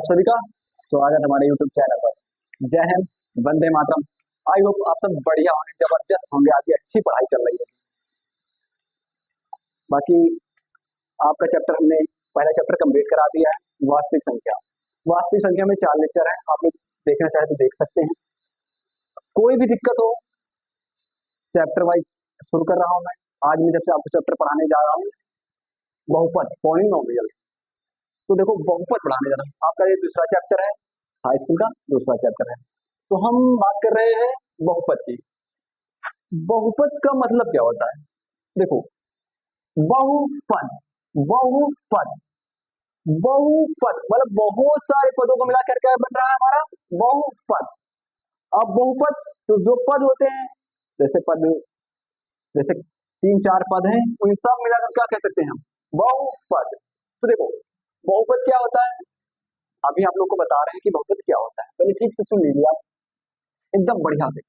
सभी का स्वागत हमारे YouTube चैनल पर। जय हिंद, वंदे मातरम। आई होप आप सब बढ़िया होंगे, जबरदस्त होंगे, आपकी अच्छी पढ़ाई चल रही है। बाकी आपका चैप्टर हमने पहला चैप्टर कंप्लीट करा दिया है, वास्तविक संख्या। वास्तविक संख्या में 4 लेक्चर हैं, आप लोग देखना चाहे तो देख सकते हैं। कोई भी दिक्कत हो, चैप्टर वाइज शुरू कर रहा हूं मैं। आज मैं जब से आपको चैप्टर पढ़ाने जा रहा हूँ बहुपद पॉलिनोमियल्स। तो देखो, बहुपद पढ़ाने जा रहा हूँ। आपका ये दूसरा चैप्टर है, हाई स्कूल का दूसरा चैप्टर है। तो हम बात कर रहे हैं बहुपद की। बहुपद का मतलब क्या होता है? देखो, बहुपद बहुपद बहुपद मतलब बहुत सारे पदों को मिलाकर क्या बन रहा है हमारा बहुपद। अब बहुपद तो जो पद होते हैं, जैसे 3-4 पद हैं, उन सब मिलाकर क्या कह सकते हैं हम? बहुपद। तो देखो, बहुपद क्या होता है, अभी आप लोग को बता रहे हैं कि बहुपद क्या होता है। पहले ठीक से सुन लीजिए आप, एकदम बढ़िया से।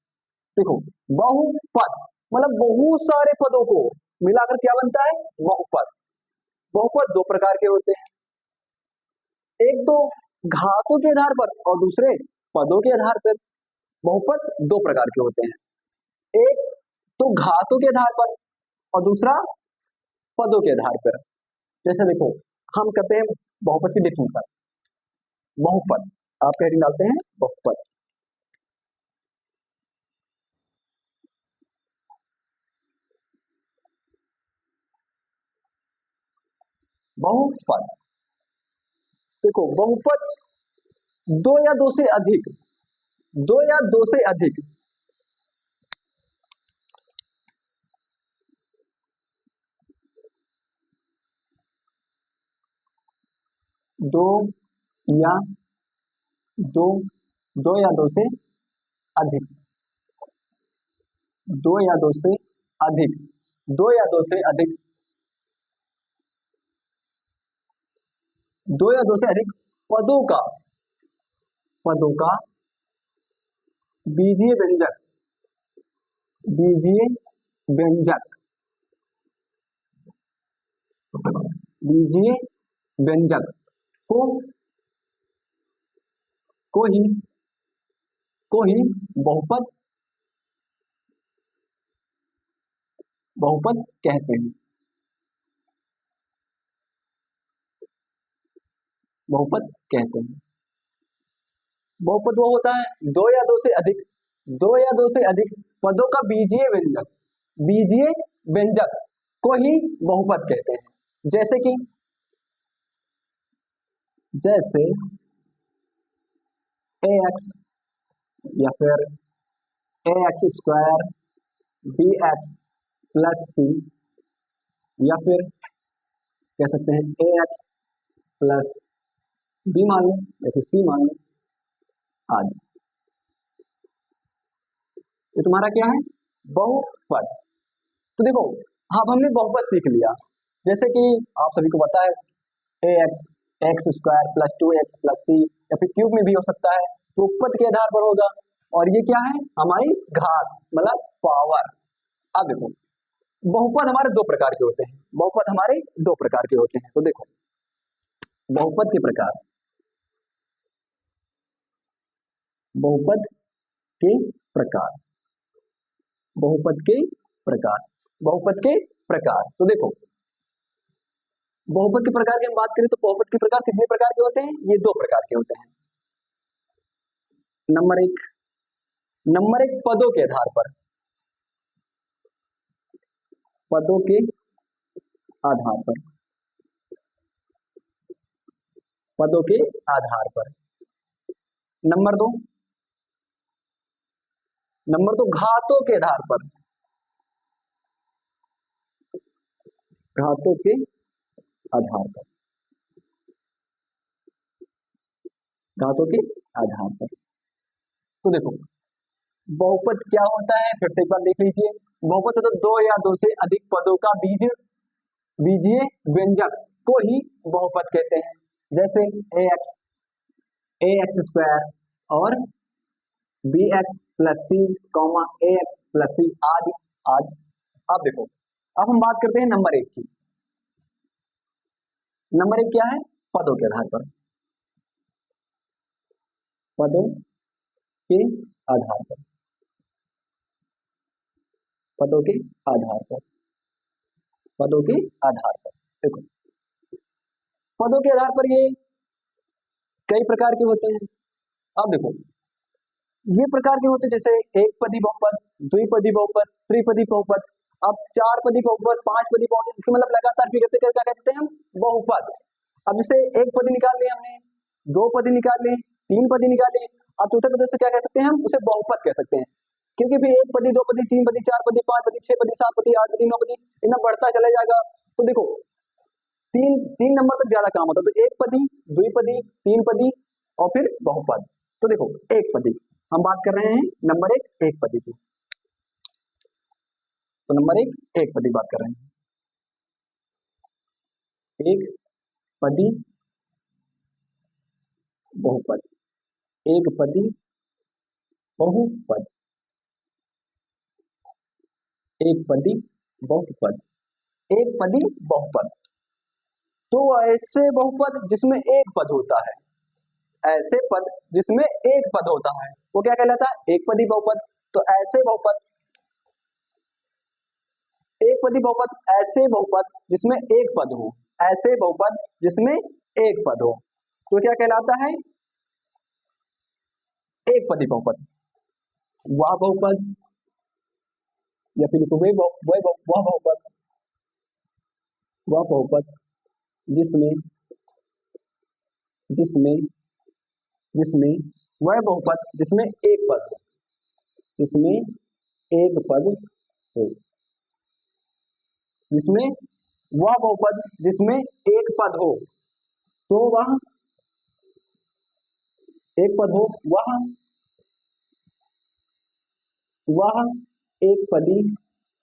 देखो, बहुपद मतलब बहुत सारे पदों को मिलाकर क्या बनता है? बहुपद। बहुपद 2 प्रकार के होते हैं, एक तो घातों के आधार पर और दूसरे पदों के आधार पर। बहुपद 2 प्रकार के होते हैं, एक तो घातों के आधार पर और दूसरा पदों के आधार पर। जैसे देखो, हम कहते हैं बहुपद की डिफिनेशन। बहुपद आप हेडिंग डालते हैं बहुपद। बहुपद देखो, बहुपद 2 या 2 से अधिक, 2 या 2 से अधिक, दो या दो 2 या 2 से अधिक, 2 या 2 से अधिक, 2 या 2 से अधिक, 2 या 2 से अधिक पदों का बीजीय व्यंजक, बीजीय व्यंजक, बीजीय व्यंजक को को ही बहुपद बहुपद कहते हैं। बहुपद कहते हैं। बहुपद वो होता है 2 या 2 से अधिक, 2 या 2 से अधिक पदों का बीजीय व्यंजक, बीजीय व्यंजक को ही बहुपद कहते हैं। जैसे ax या फिर ax square bx plus C, या फिर कह सकते हैं ax प्लस बी मान लो या फिर सी मान लो आदि। ये तुम्हारा क्या है? बहुपद। तो देखो, अब हमने बहुपद सीख लिया। जैसे कि आप सभी को पता है X square plus 2x plus C, या फिर क्यूब में भी हो सकता है, तो पद के आधार पर होगा। और ये क्या है? हमारी घात मतलब पावर। अब देखो, बहुपद हमारे 2 प्रकार के होते हैं, बहुपद हमारे 2 प्रकार के होते हैं। तो देखो, बहुपद के प्रकार, बहुपद के प्रकार, बहुपद के प्रकार, बहुपद के प्रकार। तो देखो, बहुपद के प्रकार की हम बात करें तो बहुपद के प्रकार कितने प्रकार के होते हैं? ये 2 प्रकार के होते हैं। नंबर एक पदों के आधार पर, पदों के आधार पर, पदों के आधार पर। नंबर 2 घातों के आधार पर, घातों के आधार पर, घातों के आधार पर। तो देखो, बहुपद क्या होता है फिर से एक बार देख लीजिए। बहुपद तो 2 या 2 से अधिक पदों का बीजीय व्यंजक को ही बहुपद कहते हैं। जैसे ax स्क्वायर और bx प्लस सी, ax प्लस सी आदि आदि। अब देखो, अब हम बात करते हैं नंबर 1 की। नंबर 1 क्या है? पदों के आधार पर। पदों के आधार पर, पदों के आधार पर, पदों के आधार पर। देखो पदों के आधार पर ये कई प्रकार के होते हैं। अब देखो ये प्रकार के होते हैं जैसे एक पदी बहुपद, द्विपदी बहुपद, त्रिपदी बहुपद। अब चार पदी बहुपद, पांच पदी बहुपद, इसके मतलब लगातार क्या कहते हैं हम, बहुपद। अब जैसे एक पदी निकाल लिया हमने, दो पदी निकाल ली, तीन पदी निकाली, अब चौथे पद से क्या कह सकते हैं हम, उसे बहुपद कह सकते हैं। क्योंकि फिर एक पदी, दो पदी, तीन पदी, चार पदी, पांच पदी, छह पदी, सात पदी, आठ पदी, नौ पदी, इतना बढ़ता चला जाएगा। तो देखो तीन तीन नंबर तक ज्यादा काम होता है। तो एक पदी, द्विपदी, तीन पदी और फिर बहुपद। तो देखो एक पदी हम बात कर रहे हैं, नंबर एक पदी की। तो नंबर एक पदी बात कर रहे हैं, एक पदी बहुपद, एक पदी बहुपद, एक पदी बहुपद, एक पदी बहुपद। तो ऐसे बहुपद जिसमें एक पद होता है, ऐसे पद जिसमें एक पद होता है वो क्या कहलाता है, एक पदी बहुपद। तो ऐसे बहुपद, एक पदी बहुपद, ऐसे बहुपद जिसमें एक पद हो, ऐसे बहुपद जिसमें एक पद हो तो क्या कहलाता है, एक पदी बहुपद। वह बहुपद या फिर वह बहुपद, वह बहुपद जिसमें जिसमें जिसमें वह बहुपद जिसमें एक पद हो, जिसमें एक पद हो, जिसमें वह बहुपद जिसमें एक पद हो, तो वह एक पद हो, वह एक पदी,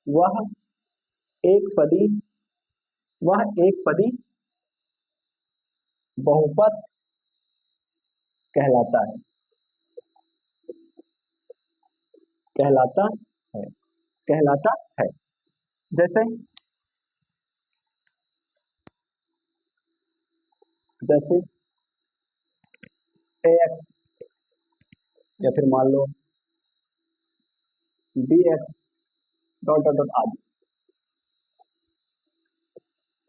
वह एक पदी, वह एक पदी बहुपद कहलाता है, कहलाता है, कहलाता है। जैसे जैसे ax या फिर मान लो bx डॉट डॉट डॉट आदि,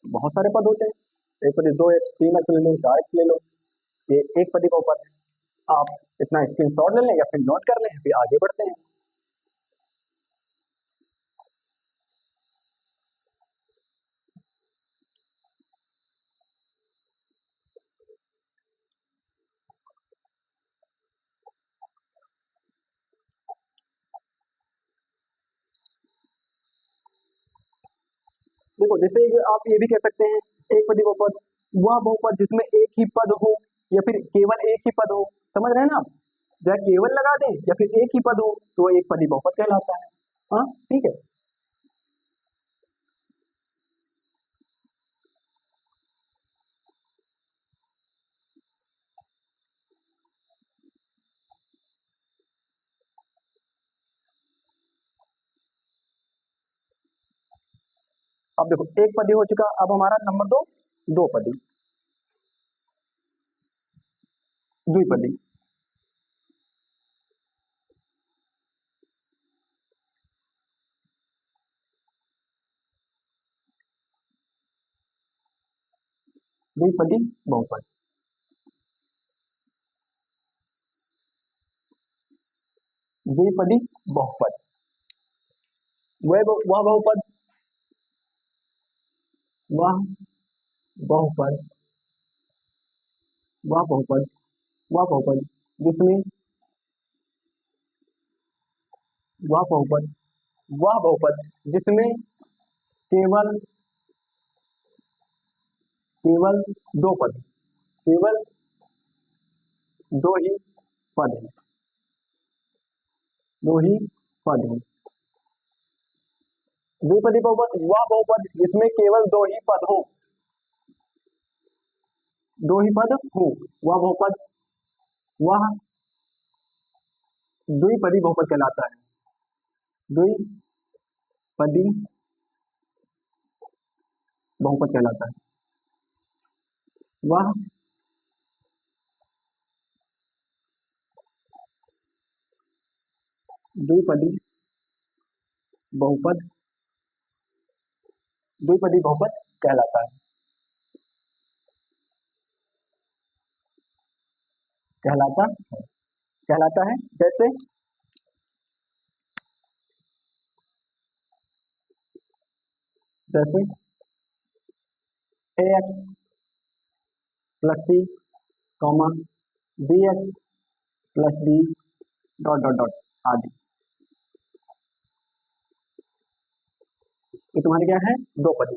बहुत सारे पद होते हैं। एक पदी 2x 3x ले लो, 4x ले लो, ये एक पदी बहुपद है। आप इतना स्क्रीनशॉट ले लें या फिर नोट कर लें, फिर आगे बढ़ते हैं। देखो जैसे आप ये भी कह सकते हैं एक पदी बहुपद वह बहुपद जिसमें एक ही पद हो या फिर केवल एक ही पद हो। समझ रहे हैं ना आप, चाहे केवल लगा दें या फिर एक ही पद हो तो एक पदी बहुपद कहलाता है। हाँ ठीक है। अब देखो एक पदी हो चुका, अब हमारा नंबर दो पदी, द्विपदी। द्विपदी बहुपद, द्विपदी बहुपद, वह बहुपद, वह बहुपद, वह बहुपद, वह बहुपद जिसमें वह बहुपद, वह बहुपद जिसमें केवल केवल दो पद, केवल दो ही पद हैं, दो ही पद हैं। द्विपदी बहुपद वह बहुपद जिसमें केवल दो ही पद हो, दो ही पद हो, वह बहुपद, वह द्विपदी बहुपद कहलाता है, द्विपदी बहुपद कहलाता है। वह द्विपदी बहुपद, द्विपदी बहुपद कहलाता है, कहलाता कहलाता है। जैसे जैसे ax प्लस सी comma bx plus D dot dot dot आदि। ये तुम्हारे क्या है, दो पद।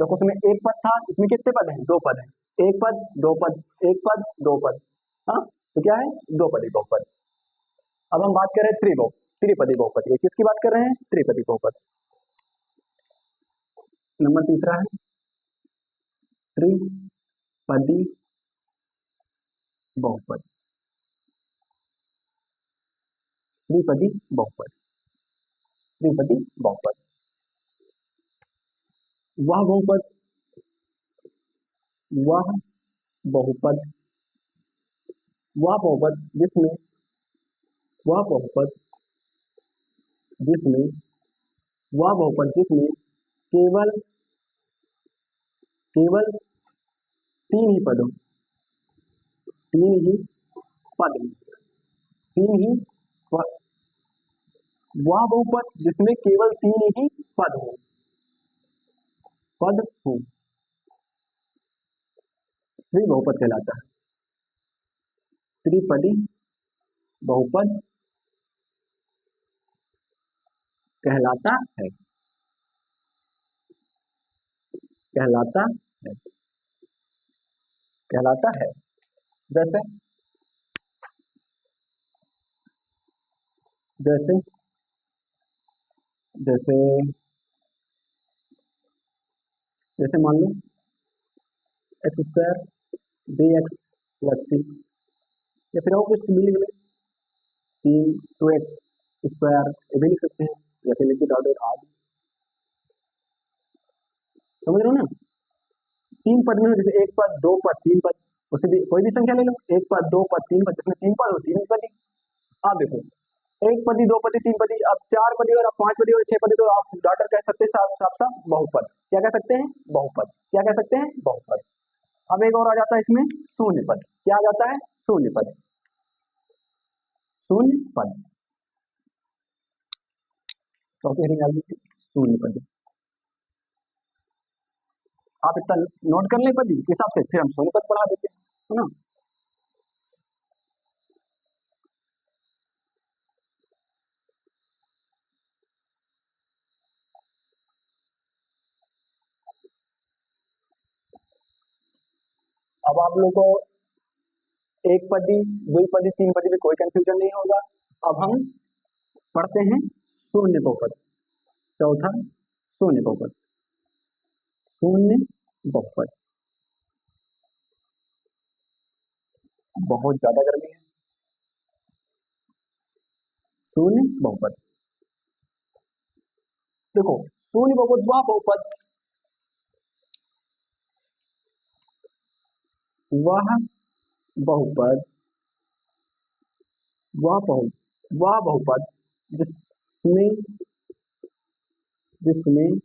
देखो उसमें एक पद था, इसमें कितने पद हैं, दो पद हैं, एक पद दो पद, एक पद दो पद। हाँ, तो क्या है, दो पदी बहुपद। अब हम बात कर रहे हैं त्रिपदी बहुपद की। किसकी बात कर रहे हैं, त्रिपदी बहुपद। नंबर तीसरा है त्रिपदी बहुपद, त्रिपदी बहुपद, त्रिपदी बहुपद। वह बहुपद, वह बहुपद, वह बहुपद जिसमें, वह बहुपद जिसमें, वह बहुपद जिसमें केवल केवल तीन ही पदों, तीन ही पद, तीन ही प- वह बहुपद जिसमें केवल तीन ही पद हो, पद हो, बहुपद कहलाता है। त्रिपदी बहुपद कहलाता है, कहलाता है, कहलाता है। जैसे जैसे जैसे जैसे मान लो X square B x plus C, या फिर और कुछ मिल गए, तीन टू एक्स स्क्वायर ये भी लिख सकते हैं, या फिर लिख ऑर्डर आदि। समझ रहे हो ना, तीन पद में हो, जैसे एक पद दो पद तीन पद, उसे भी कोई भी संख्या ले लो, एक पद दो पद तीन पद, जिसमें तीन पद हो तीन पदी। आप देखो एक पदी दो पदी तीन पदी, अब चार पदी और अब पांच पदी और छह पदी, तो आप डॉटर कह सकते हैं साफ साफ साफ बहुपद। क्या कह सकते हैं, बहुपद। क्या कह सकते हैं, बहुपद। अब एक और आ जाता है इसमें शून्य पद। क्या आ जाता है, शून्य पद, शून्य पद। चौथी हेडिंग आ गई शून्य पद। आप इतना नोट कर लें पद के हिसाब से, फिर हम शून्य पद पढ़ा देते हैं, है ना। अब आप लोगों को एक पदी द्विपदी तीन पदी में कोई कंफ्यूजन नहीं होगा। अब हम पढ़ते हैं शून्य बहुपद। चौथा शून्य बहुपद, शून्य बहुपद। बहुत ज्यादा गर्मी है। शून्य बहुपद, देखो शून्य बहुपद वह बहुपद, वह बहुपद, वह बहुपद जिसमें जिसमें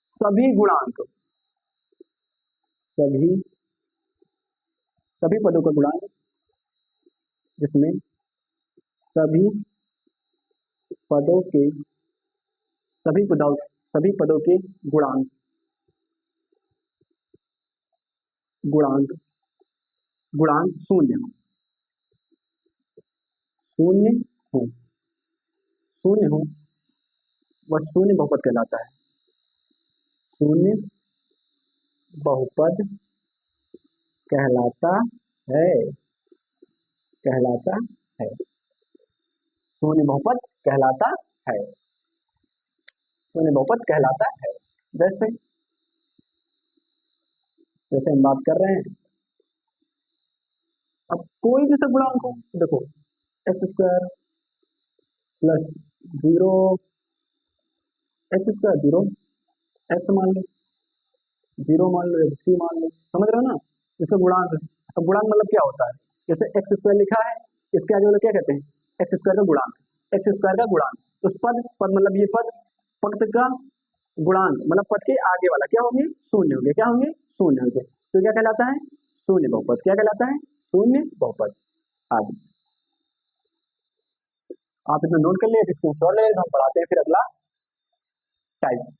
सभी गुणांक, सभी सभी पदों का गुणांक, जिसमें सभी पदों के सभी पदों के गुणांक, गुणांक गुणांक शून्य हो, शून्य हो, शून्य हो, वह शून्य बहुपद कहलाता है। शून्य बहुपद कहलाता है, कहलाता है, शून्य बहुपद कहलाता है, शून्य बहुपद कहलाता है। जैसे जैसे हम बात कर रहे हैं, अब कोई भी सब गुणांक हो, देखो x square plus zero, x square zero, x मान लो जीरो, मान लो सी मान लो, समझ रहे हो ना, इसका गुणांक। अब गुणांक मतलब क्या होता है, जैसे एक्स स्क्वायर लिखा है, इसके आगे वाला क्या कहते हैं, एक्स स्क्वायर का गुणांक। एक्स स्क्वायर का गुणांक। उस पद पद मतलब ये पद, पद का गुणांक मतलब पद के आगे वाला क्या होंगे, शून्य होंगे। क्या होंगे, शून्य होंगे। तो क्या कहलाता है, शून्य बहुपद। क्या कहलाता है, शून्य बहुपद। आगे आप इसमें नोट कर लिए, स्क्रीनशॉट ले, हम पढ़ाते हैं फिर अगला टाइप।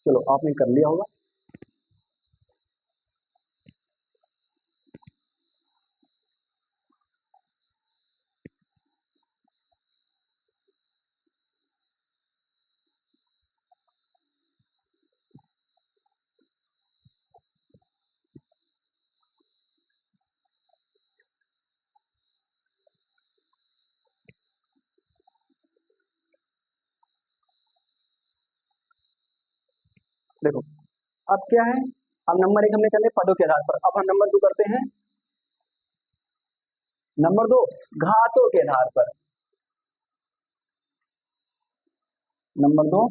चलो आपने कर लिया होगा। देखो अब क्या है, अब नंबर एक हमने कर लिया पदों के आधार पर। अब हम नंबर दो करते हैं, नंबर दो घातों के आधार पर। नंबर दो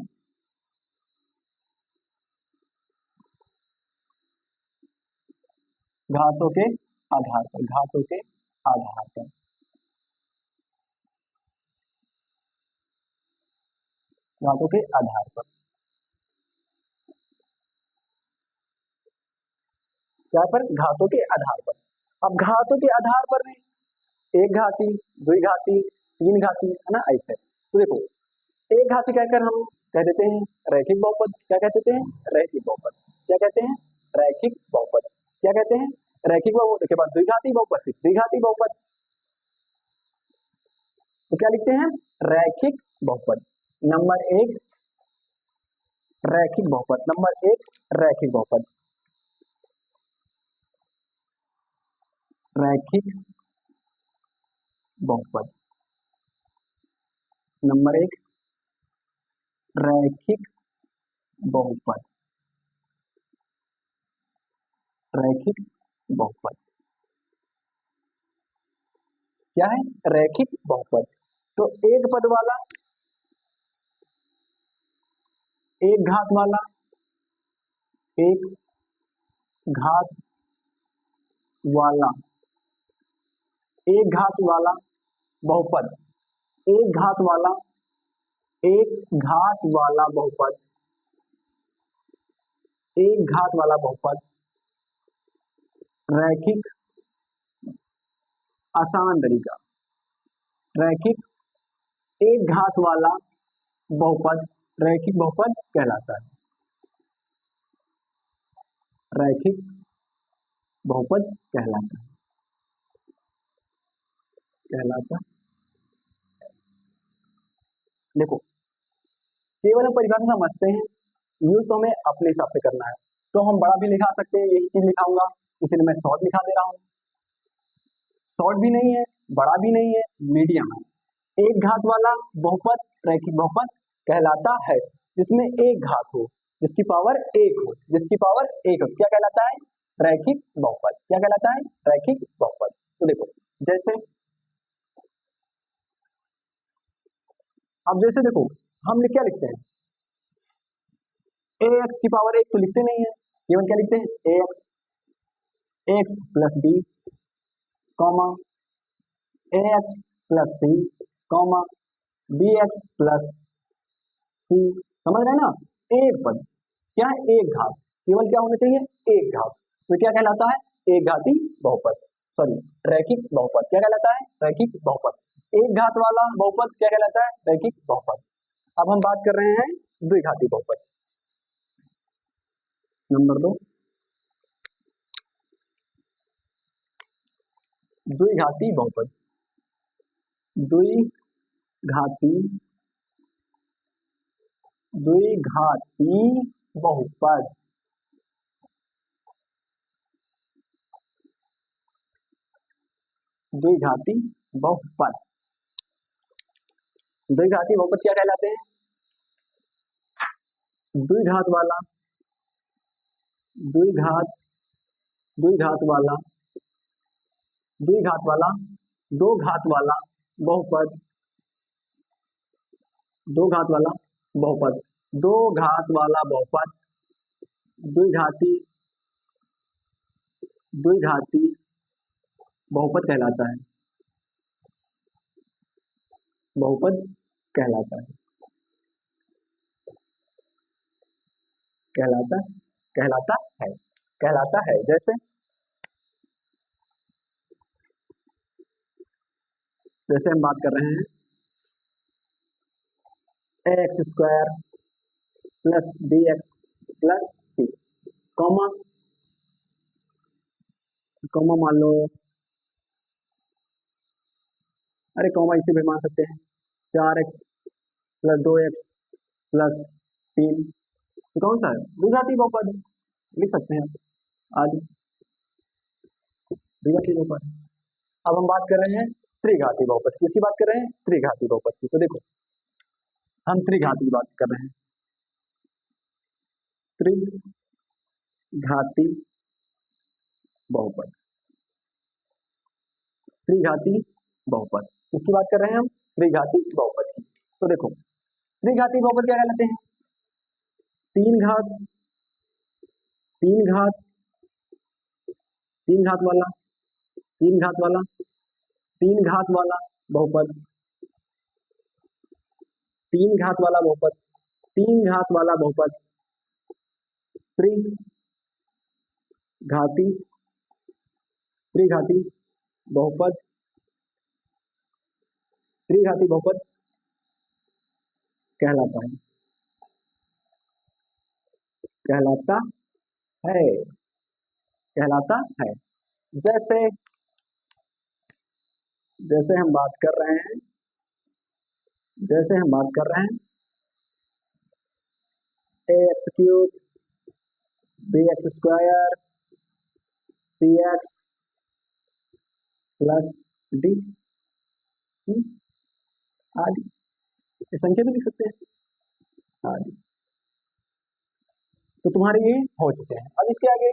घातों के आधार पर, घातों के आधार पर, घातों के आधार पर। क्या पर, घातों के आधार पर। अब घातों के आधार पर भी एक घाती, द्विघाती, तीन घाती, है ना, ऐसे। तो देखो एक घाती कहकर हम कह देते हैं रैखिक बहुपद। क्या कह देते हैं, रैखिक बहुपद। क्या कहते हैं, रैखिक बहुपद। क्या कहते हैं, रैखिक बहुपद। के बाद द्विघाती बहुपद, फिर त्रिघाती बहुपद। तो क्या लिखते हैं, रैखिक बहुपद। नंबर एक रैखिक बहुपद, नंबर एक रैखिक बहुपद, रैखिक बहुपद। नंबर एक रैखिक बहुपद, रैखिक बहुपद। क्या है, रैखिक बहुपद। तो एक पद वाला, एक घात वाला, एक घात वाला, एक घात वाला बहुपद, एक घात वाला, एक घात वाला बहुपद, एक घात वाला बहुपद, रैखिक आसान तरीका, रैखिक एक घात वाला बहुपद रैखिक बहुपद कहलाता है, रैखिक बहुपद कहलाता है, कहलाता। देखो केवल हम परिभाषा समझते हैं, यूज तो हमें अपने हिसाब से करना है। तो हम बड़ा भी लिखा सकते हैं, यही चीज लिखाऊंगा, इसलिए मैं शॉर्ट लिखा दे रहा हूं। शॉर्ट भी नहीं है, बड़ा भी नहीं है, मीडियम है। एक घात वाला बहुपद रैखिक बहुपद कहलाता है, जिसमें एक घात हो, जिसकी पावर एक हो, जिसकी पावर एक हो, क्या कहलाता है, रैखिक बहुपद। क्या कहलाता है, रैखिक बहुपद। तो देखो जैसे, अब जैसे देखो हम क्या लिखते हैं, ए एक्स की पावर एक तो लिखते नहीं है, केवल क्या लिखते हैं, A X, X plus B, comma A X plus C, comma B x plus C. समझ रहे हैं ना, एक पद, क्या है, एक घात, केवल क्या होना चाहिए, एक घात। तो क्या कहलाता है, एक घाती बहुपद, सॉरी रैखिक बहुपद। क्या कहलाता है, रैखिक बहुपद। एक घात वाला बहुपद क्या कहलाता है, रैखिक बहुपद। अब हम बात कर रहे हैं द्विघाती बहुपद। नंबर दो द्विघाती बहुपद, द्विघाती, द्विघाती बहुपद। द्विघाती बहुपद, द्विघाती बहुपद क्या कहलाते हैं, द्विघात वाला, द्विघात द्विघात वाला द्विघात वाला दो घात वाला बहुपद दो घात वाला बहुपद दो घात वाला बहुपद द्विघाती द्विघाती बहुपद कहलाता है, बहुपद कहलाता है, कहलाता कहलाता है कहलाता है। जैसे जैसे हम बात कर रहे हैं x square plus b x plus सी, कॉमा कॉमा मान लो, अरे कॉमा इसे भी मान सकते हैं, 4x प्लस 2x प्लस 3, तो कौन सा है? द्विघाती बहुपद लिख सकते हैं आगे, द्विघाती बहुपद। अब हम बात कर रहे हैं त्रिघाती बहुपद, किसकी बात कर रहे हैं? त्रिघाती बहुपद की। तो देखो हम त्रिघाती की बात कर रहे हैं, त्रिघाती बहुपद, त्रिघाती बहुपद किसकी बात कर रहे हैं हम? त्रिघाती बहुपद की। तो देखो त्रिघाती बहुपद क्या कहलाते हैं? तीन घात तीन घात तीन घात वाला तीन घात वाला तीन घात वाला बहुपद, तीन घात वाला बहुपद, तीन घात वाला बहुपद त्रिघाती त्रिघाती बहुपद, त्रिघाती बहुपद कहलाता है, कहलाता है, कहलाता है। जैसे जैसे हम बात कर रहे हैं जैसे हम बात कर रहे हैं x cube b x square c x plus d आदि, ये संख्या भी लिख सकते हैं आदि। तो तुम्हारे ये हो चुके हैं। अब इसके आगे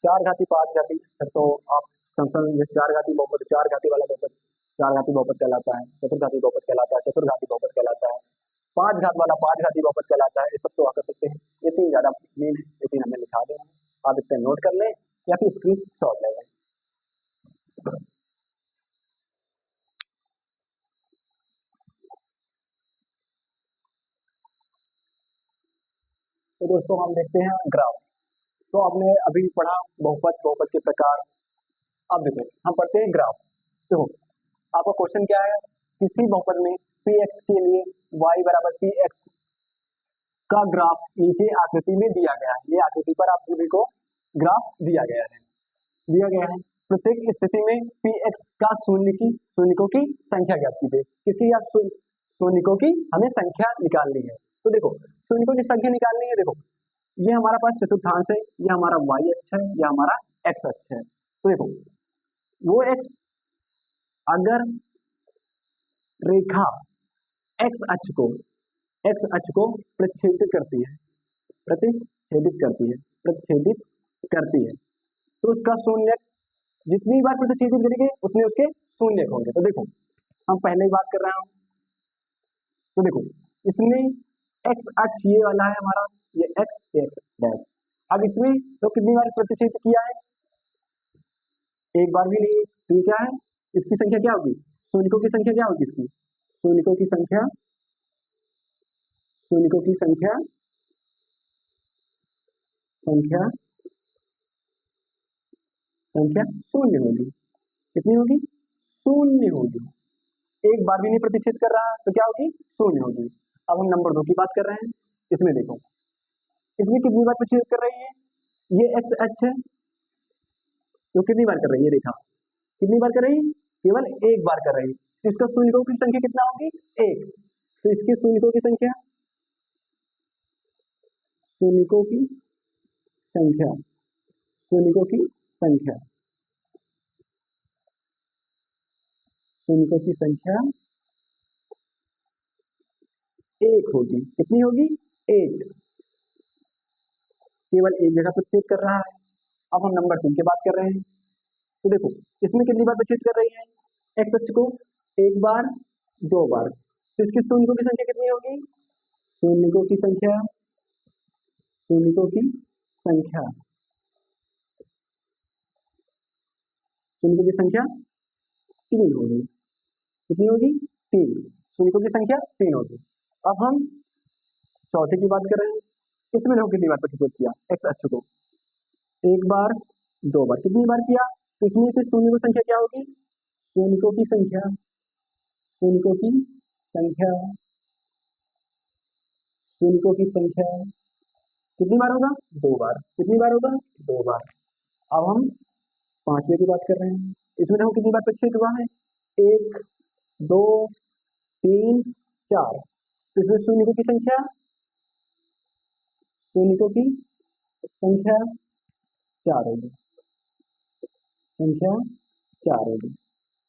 चार घाती पांच घाती, तो आप फंक्शन जैसे चार घाती बहुपद, चार घाती वाला बहुपद चार घाती बहुपद कहलाता है, चतुर्घाती बहुपद कहलाता है, चतुर्घाती बहुपद कहलाता है, पांच घात वाला पांच घाती बहुपद कहलाता है। ये सब तो आप कर सकते हैं, ये तीन ज्यादा मेन है, ये तीन हमने लिखा देना है, आप इतने नोट कर लें या फिर स्क्रीन शॉट ले लें। तो दोस्तों हम देखते हैं ग्राफ। तो आपने अभी पढ़ा बहुपद, बहुपद के प्रकार। अब देखो हम पढ़ते हैं ग्राफ। तो आपका क्वेश्चन क्या है? किसी बहुपद में px के लिए y बराबर px का ग्राफ नीचे आकृति में दिया गया है। ये आकृति पर आप सभी को ग्राफ दिया गया है। प्रत्येक स्थिति में px का शून्यकों की संख्या ज्ञात कीजिए। किसकी? या शून्यकों की हमें संख्या निकालनी है। तो देखो शून्यकों की संख्या निकालनी है। देखो ये हमारा पास चतुर्थांश है, ये हमारा y अक्ष है, ये हमारा x अक्ष है। तो देखो वो x अगर रेखा x अक्ष को प्रतिच्छेदित करती है तो उसका शून्य, जितनी बार प्रतिच्छेदित करेंगे उतने उसके शून्य होंगे। तो देखो हम पहले ही बात कर रहे हैं, तो देखो इसमें x अक्ष ये वाला है हमारा, ये x डैश। अब इसमें तो कितनी बार प्रतिच्छेदित किया है? एक बार भी नहीं। तो ये क्या है? इसकी संख्या क्या होगी? शून्यकों की संख्या क्या होगी इसकी? शून्यकों की संख्या शून्य होगी। कितनी होगी? शून्य होगी। एक बार भी नहीं प्रतिच्छेद कर रहा तो क्या होगी? शून्य होगी। अब हम नंबर 2 की बात कर रहे हैं। इसमें देखो इसमें कितनी बार प्रतिच्छेद कर रही है? ये x अक्ष है तो कितनी बार कर रही है रेखा? कितनी बार कर रही है? केवल एक बार कर रही है। तो इसका शून्यकों की संख्या कितना होगी? 1। तो इसके शून्यकों की संख्या शून्यकों की संख्या 1 होगी। कितनी होगी? 1। केवल एक जगह प्रतिच्छेद कर रहा है। अब हम नंबर 3 की बात कर रहे हैं। तो देखो इसमें कितनी बार प्रक्षेपित कर रही है एक्स अक्ष को, एक बार, दो बार। तो इसकी शून्यकों की संख्या कितनी होगी? शून्यकों की संख्या, शून्यकों की संख्या, शून्यकों की संख्या 3 होगी। कितनी होगी? 3। शून्यकों की संख्या 3 होगी। अब हम चौथे की बात कर रहे हैं। इसमें देखो कितनी बार प्रतिशत किया एक्स अक्ष को, एक बार, दो बार। कितनी बार किया? तो इसमें फिर शून्यकों की संख्या क्या होगी? शून्यकों की संख्या, शून्यकों की संख्या, शून्यकों की संख्या कितनी बार होगा? 2 बार। कितनी बार होगा? 2 बार। अब हम पांचवे की बात कर रहे हैं। इसमें देखो कितनी बार प्रतिशत हुआ है? 1, 2, 3, 4। तो इसमें शून्यकों की संख्या, शून्यकों की संख्या 4 होगी, संख्या 4 होगी।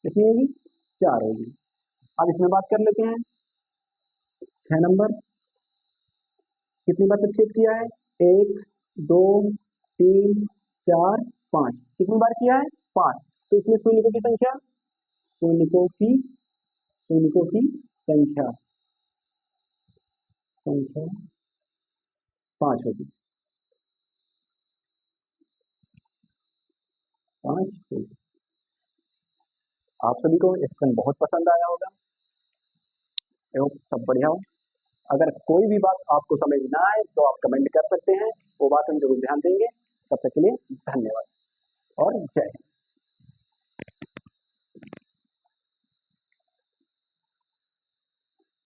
कितनी होगी? 4 होगी। अब इसमें बात कर लेते हैं 6 नंबर। कितनी बार प्रतिच्छेद किया है? 1, 2, 3, 4, 5। कितनी बार किया है? 5। तो इसमें शून्यकों की संख्या, शून्यकों की, शून्यकों की संख्या, संख्या 5 होगी, 5 होगी। आप सभी को इसका बहुत पसंद आया होगा एवं सब बढ़िया हो। अगर कोई भी बात आपको समझ ना आए तो आप कमेंट कर सकते हैं, वो बात हम जरूर ध्यान देंगे। तब तक के लिए धन्यवाद और जय हिंद।